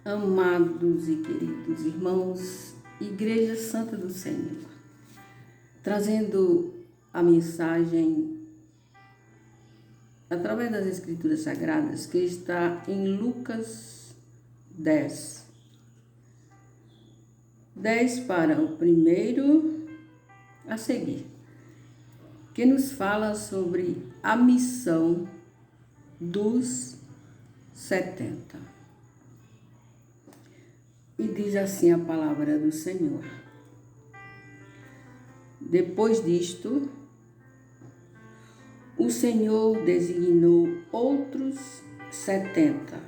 Amados e queridos irmãos, Igreja Santa do Senhor, trazendo a mensagem através das Escrituras Sagradas que está em Lucas 10. 10 para o primeiro a seguir, que nos fala sobre a missão dos 70. E diz assim a palavra do Senhor: depois disto, o Senhor designou outros 70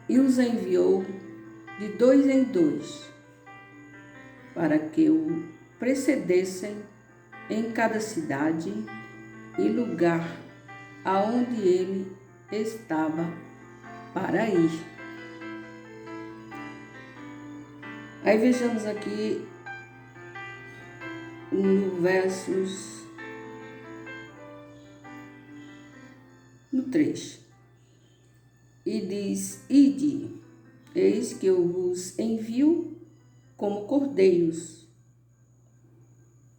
e os enviou de 2 em 2 para que o precedessem em cada cidade e lugar aonde ele estava para ir. Aí vejamos aqui no no 3. E diz: Ide, eis que eu vos envio como cordeiros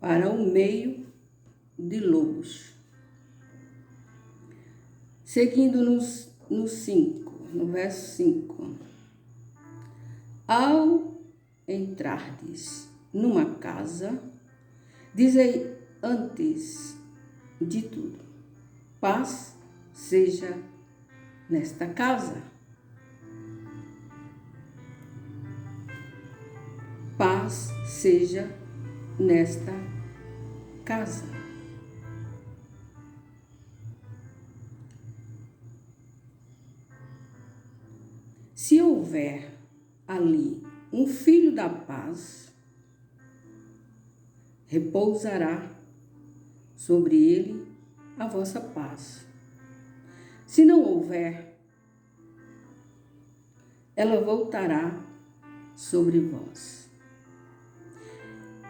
para o meio de lobos. Seguindo no 5, no verso 5. Ao entrardes numa casa, dizei antes de tudo: paz seja nesta casa. Paz seja nesta casa. Se houver ali um filho da paz, repousará sobre ele a vossa paz. Se não houver, ela voltará sobre vós.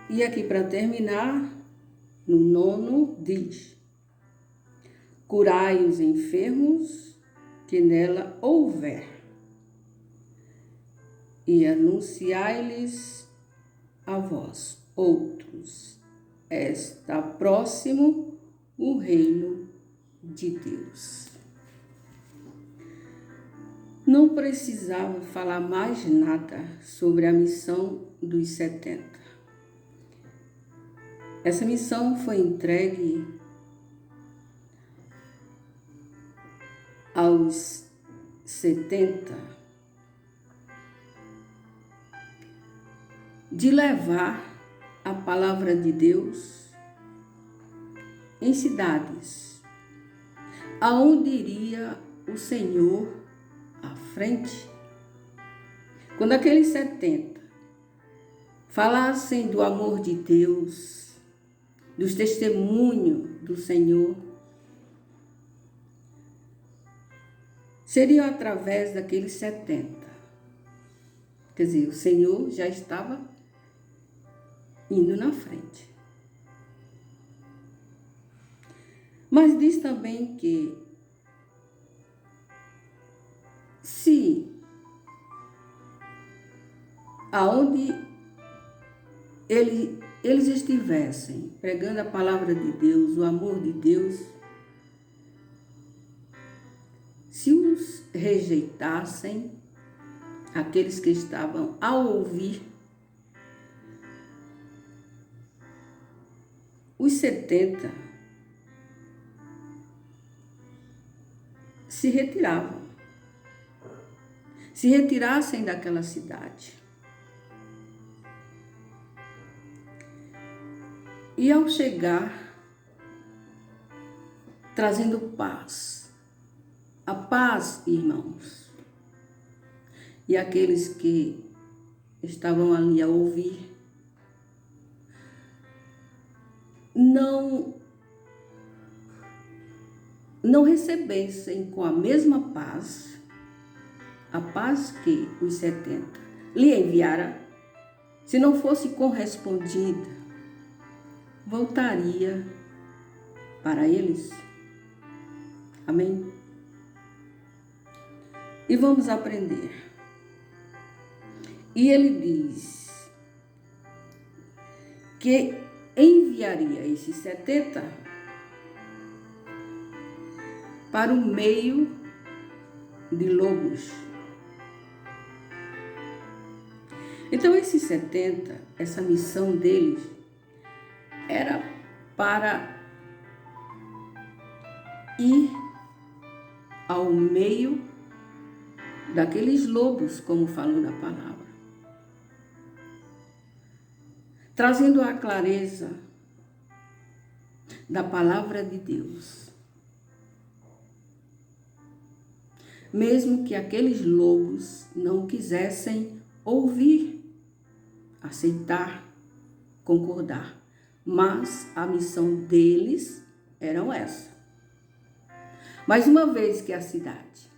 E aqui para terminar, no 9 diz: curai os enfermos que nela houver, e anunciai-lhes a vós outros: está próximo o reino de Deus. Não precisava falar mais nada sobre a missão dos 70. Essa missão foi entregue aos 70 de levar a palavra de Deus em cidades aonde iria o Senhor à frente. Quando aqueles 70 falassem do amor de Deus, dos testemunhos do Senhor, seriam através daqueles 70. Quer dizer, o Senhor já estava indo na frente. Mas diz também que se aonde eles estivessem pregando a palavra de Deus, o amor de Deus, se os rejeitassem, aqueles que estavam a ouvir, os 70 se retiravam, se retirassem daquela cidade. E ao chegar, trazendo paz, a paz, irmãos, e aqueles que estavam ali a ouvir, não recebessem com a mesma paz, a paz que os 70 lhe enviara, se não fosse correspondida, voltaria para eles. Amém? E vamos aprender. E ele diz que enviaria esses 70 para o meio de lobos. Então, esses 70, essa missão deles era para ir ao meio daqueles lobos, como falou na palavra, trazendo a clareza da palavra de Deus. Mesmo que aqueles lobos não quisessem ouvir, aceitar, concordar, mas a missão deles era essa. Mas uma vez que a cidade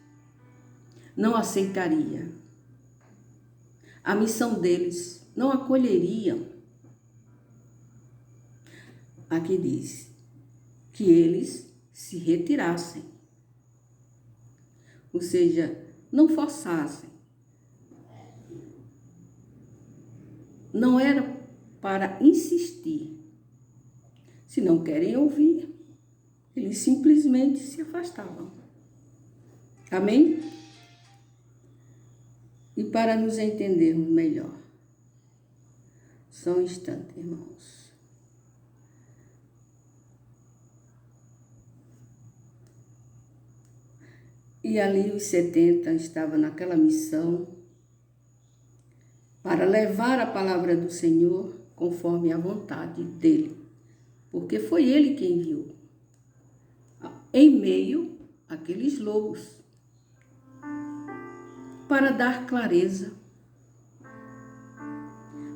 não aceitaria, a missão deles não acolheria, aqui diz que eles se retirassem, ou seja, não forçassem. Não era para insistir. Se não querem ouvir, eles simplesmente se afastavam. Amém? E para nos entendermos melhor, só um instante, irmãos. E ali os 70 estavam naquela missão para levar a palavra do Senhor conforme a vontade dele, porque foi ele quem enviou, em meio àqueles lobos, para dar clareza,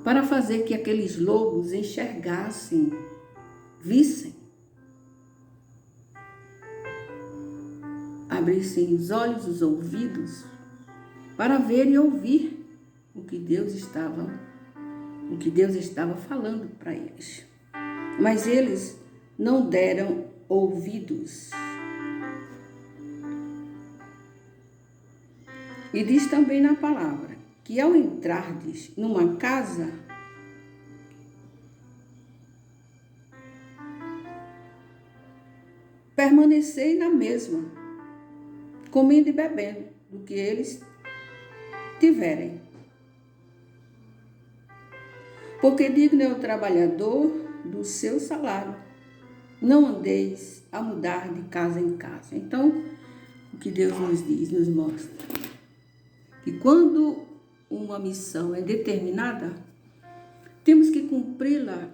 para fazer que aqueles lobos enxergassem, vissem, abrissem os olhos, os ouvidos, para ver e ouvir o que Deus estava falando para eles. Mas eles não deram ouvidos. E diz também na palavra que ao entrardes numa casa, permanecei na mesma, comendo e bebendo do que eles tiverem. Porque digno é o trabalhador do seu salário. Não andeis a mudar de casa em casa. Então, o que Deus nos diz, nos mostra, que quando uma missão é determinada, temos que cumpri-la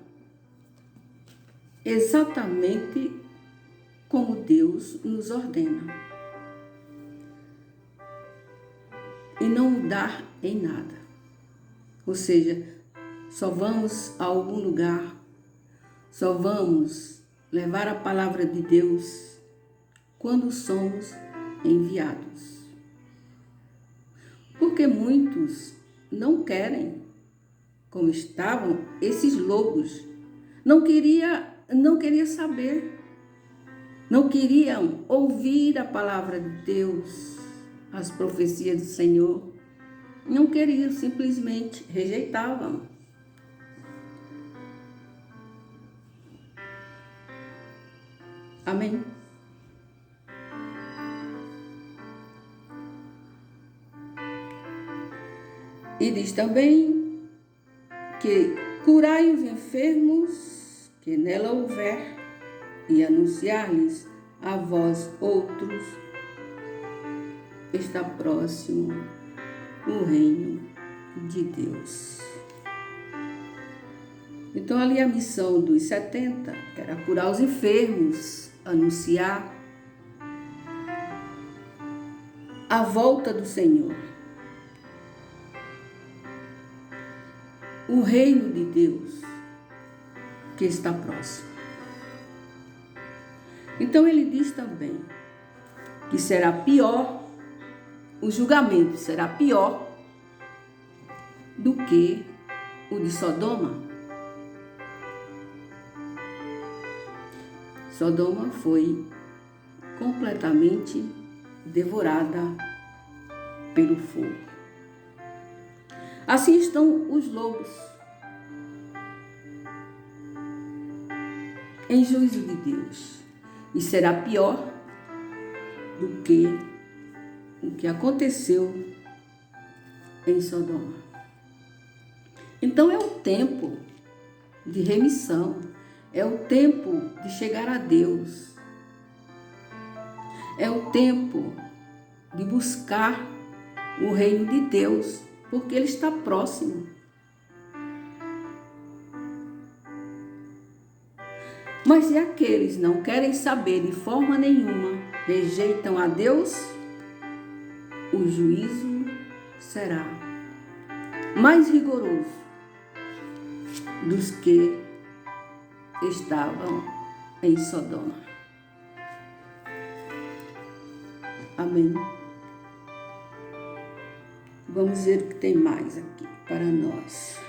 exatamente como Deus nos ordena. E não mudar em nada. Ou seja, só vamos a algum lugar, só vamos levar a palavra de Deus quando somos enviados. Porque muitos não querem, como estavam esses lobos, não queria saber, não queriam ouvir a palavra de Deus, as profecias do Senhor, não queriam, simplesmente rejeitavam. Amém? E diz também que curai os enfermos que nela houver e anunciar-lhes a vós outros está próximo o reino de Deus. Então ali a missão dos 70 era curar os enfermos, anunciar a volta do Senhor, o reino de Deus que está próximo. Então ele diz também que será pior, o julgamento será pior do que o de Sodoma. Sodoma foi completamente devorada pelo fogo. Assim estão os lobos em juízo de Deus, e será pior do que o que aconteceu em Sodoma. Então é o tempo de remissão, é o tempo de chegar a Deus, é o tempo de buscar o reino de Deus, porque Ele está próximo. Mas e aqueles não querem saber de forma nenhuma, rejeitam a Deus, o juízo será mais rigoroso dos que estavam em Sodoma. Amém. Vamos ver o que tem mais aqui para nós.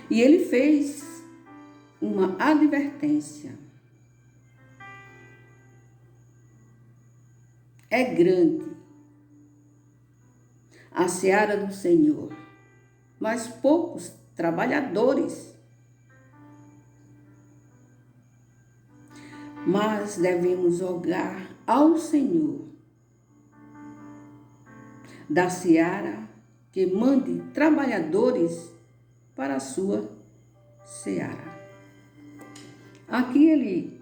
E ele fez uma advertência. É grande a seara do Senhor, mas poucos trabalhadores. Mas devemos rogar ao Senhor da seara que mande trabalhadores para a sua seara. Aqui ele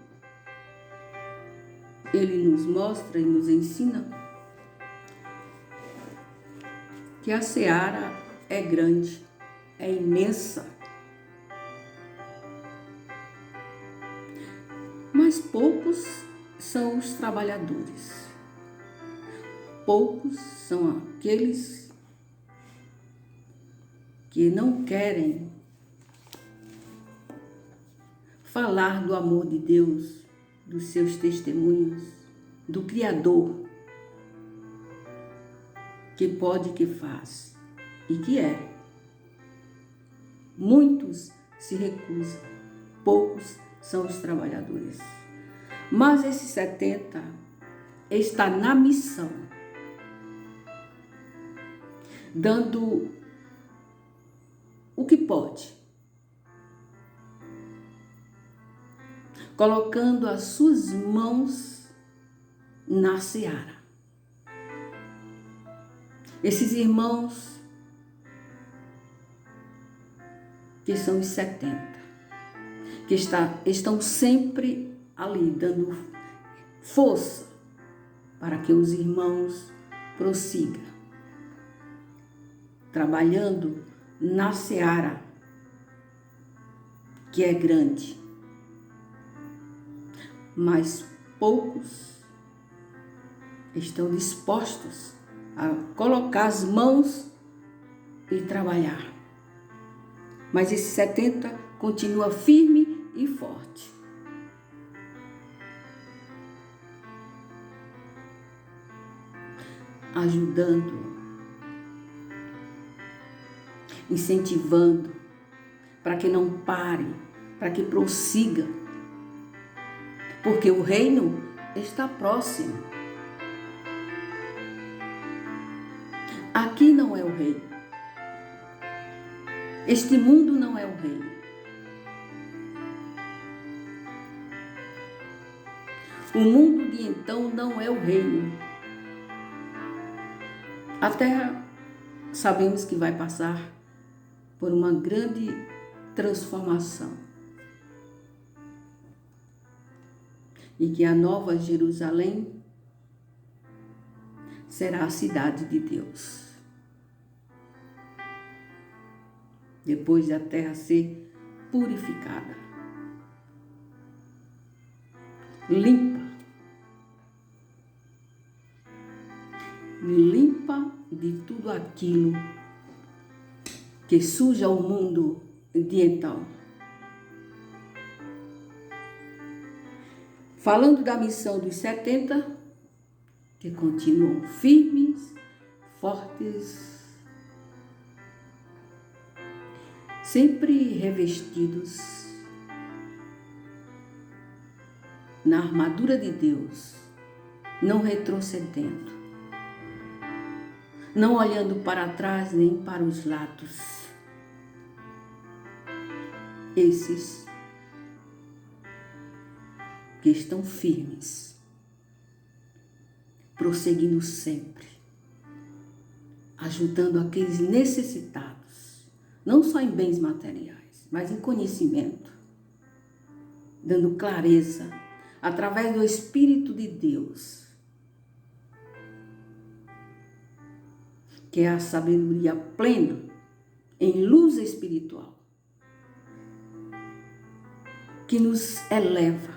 nos mostra e nos ensina que a seara é grande, é imensa, mas poucos são os trabalhadores, poucos são aqueles que não querem falar do amor de Deus, dos seus testemunhos, do Criador, que pode, que faz e que é. Muitos se recusam, poucos são os trabalhadores. Mas esses 70 está na missão, dando o que pode, colocando as suas mãos na seara. Esses irmãos que são os 70, que estão sempre ali dando força para que os irmãos prossigam, trabalhando na seara, que é grande, mas poucos estão dispostos a colocar as mãos e trabalhar. Mas esse 70 continua firme e forte. Ajudando, incentivando, para que não pare, para que prossiga, porque o reino está próximo. Aqui não é o reino. Este mundo não é o reino. O mundo de então não é o reino. A terra sabemos que vai passar por uma grande transformação. E que a nova Jerusalém será a cidade de Deus. Depois da terra ser purificada, limpa de tudo aquilo que suja o mundo de então. Falando da missão dos 70, que continuam firmes, fortes sempre revestidos na armadura de Deus, não retrocedendo, não olhando para trás nem para os lados. Esses que estão firmes, prosseguindo sempre, ajudando aqueles necessitados, não só em bens materiais, mas em conhecimento, dando clareza através do Espírito de Deus, que é a sabedoria plena em luz espiritual, que nos eleva,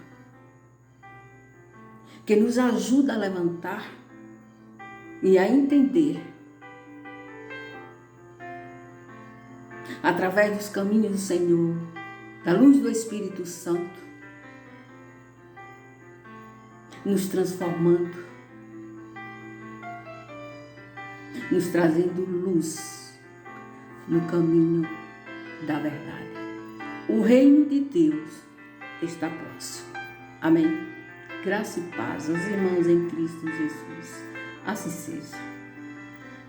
que nos ajuda a levantar e a entender, através dos caminhos do Senhor, da luz do Espírito Santo, nos transformando, nos trazendo luz no caminho da verdade. O reino de Deus está próximo. Amém? Graça e paz aos irmãos em Cristo Jesus. Assim seja.